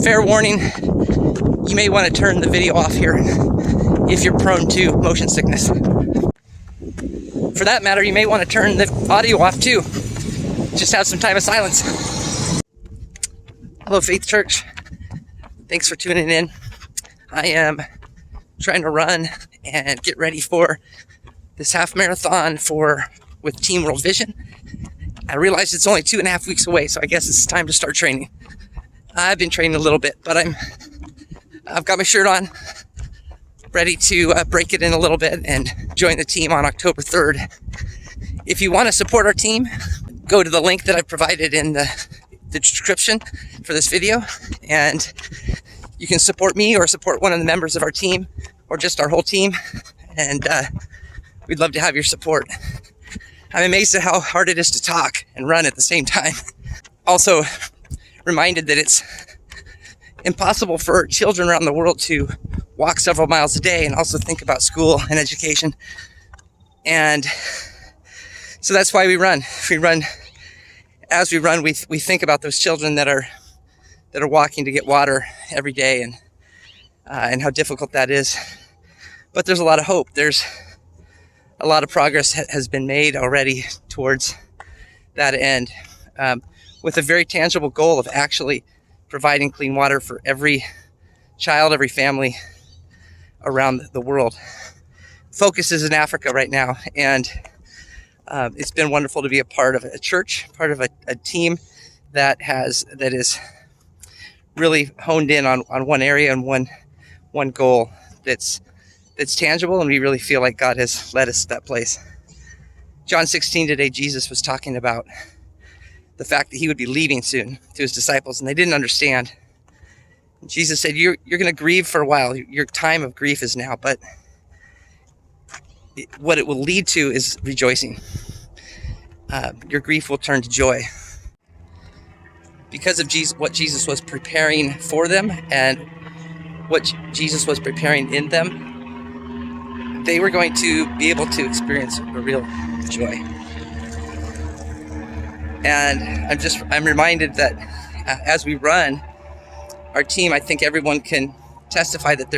fair warning, you may want to turn the video off here if you're prone to motion sickness. For that matter, you may want to turn the audio off too. Just have some time of silence. Hello, Faith Church. Thanks for tuning in. I am trying to run and get ready for this half marathon with Team World Vision. I realize it's only 2.5 weeks away, so I guess it's time to start training. I've been training a little bit, but I've got my shirt on, ready to break it in a little bit and join the team on October 3rd. If you want to support our team, go to the link that I provided in the description for this video, and you can support me or support one of the members of our team or just our whole team, and we'd love to have your support. I'm amazed at how hard it is to talk and run at the same time. Also reminded that it's impossible for children around the world to walk several miles a day and also think about school and education. And so that's why we run. As we run, we think about those children that are walking to get water every day, and how difficult that is. But there's a lot of hope. There's a lot of progress has been made already towards that end, with a very tangible goal of actually providing clean water for every child, every family around the world. Focus is in Africa right now, and it's been wonderful to be a part of a church, part of a team that is really honed in on one area and one goal that's tangible, and we really feel like God has led us to that place. John 16 today, Jesus was talking about the fact that he would be leaving soon to his disciples, and they didn't understand. Jesus said, you're going to grieve for a while. Your time of grief is now, but what it will lead to is rejoicing. Your grief will turn to joy. Because of what Jesus was preparing for them and what Jesus was preparing in them, they were going to be able to experience a real joy. And I'm reminded that as we run our team, I think everyone can testify that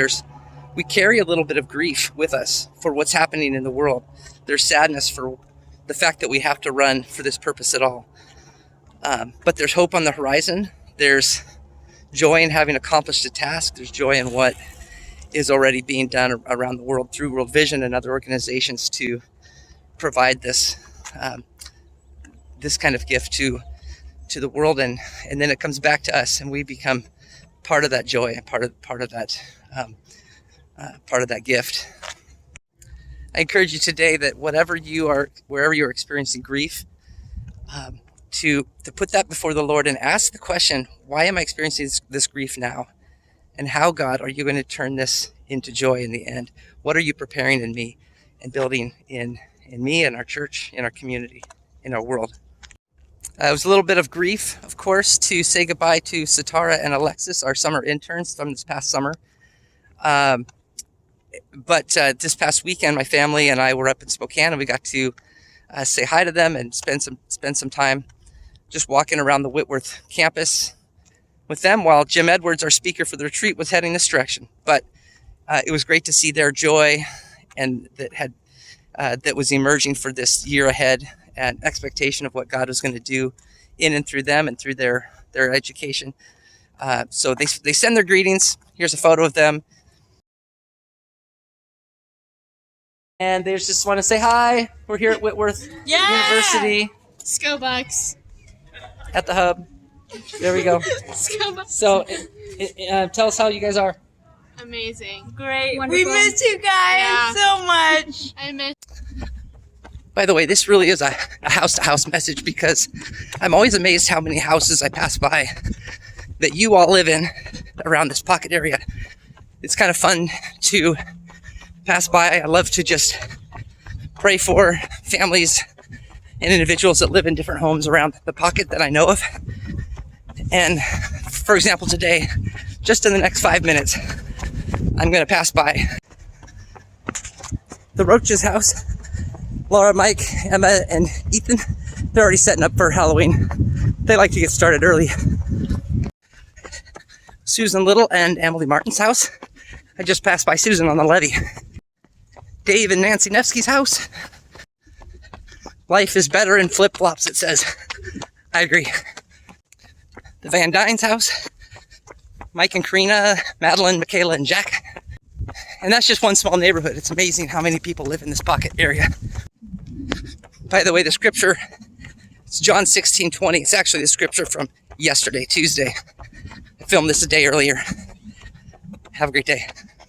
we carry a little bit of grief with us for what's happening in the world. There's sadness for the fact that we have to run for this purpose at all. But there's hope on the horizon. There's joy in having accomplished a task. There's joy in what is already being done around the world through World Vision and other organizations to provide this kind of gift to the world, and then it comes back to us, and we become part of that joy, part of that gift. I encourage you today that wherever you're experiencing grief, to put that before the Lord and ask the question, why am I experiencing this grief now? And how, God, are you going to turn this into joy in the end? What are you preparing in me and building in me and our church, in our community, in our world? It was a little bit of grief, of course, to say goodbye to Satara and Alexis, our summer interns from this past summer. But this past weekend, my family and I were up in Spokane, and we got to say hi to them and spend some time just walking around the Whitworth campus with them, while Jim Edwards, our speaker for the retreat, was heading this direction. But it was great to see their joy and that was emerging for this year ahead, and expectation of what God was going to do in and through them and through their education. So they send their greetings. Here's a photo of them. And they just want to say hi. We're here at Whitworth University. Go Bucks. At the hub. There we go. So tell us how you guys are. Amazing. Great. Wonderful. We missed you guys so much. I miss. By the way, this really is a house-to-house message, because I'm always amazed how many houses I pass by that you all live in around this pocket area. It's kind of fun to pass by. I love to just pray for families and individuals that live in different homes around the pocket that I know of. And for example, today, just in the next 5 minutes, I'm going to pass by the Roach's house. Laura, Mike, Emma, and Ethan, they're already setting up for Halloween. They like to get started early. Susan Little and Emily Martin's house. I just passed by Susan on the levee. Dave and Nancy Nevsky's house. Life is better in flip-flops, it says. I agree. The Van Dyne's house. Mike and Karina, Madeline, Michaela, and Jack. And that's just one small neighborhood. It's amazing how many people live in this pocket area. By the way, the scripture, it's John 16:20. It's actually the scripture from yesterday, Tuesday. I filmed this a day earlier. Have a great day.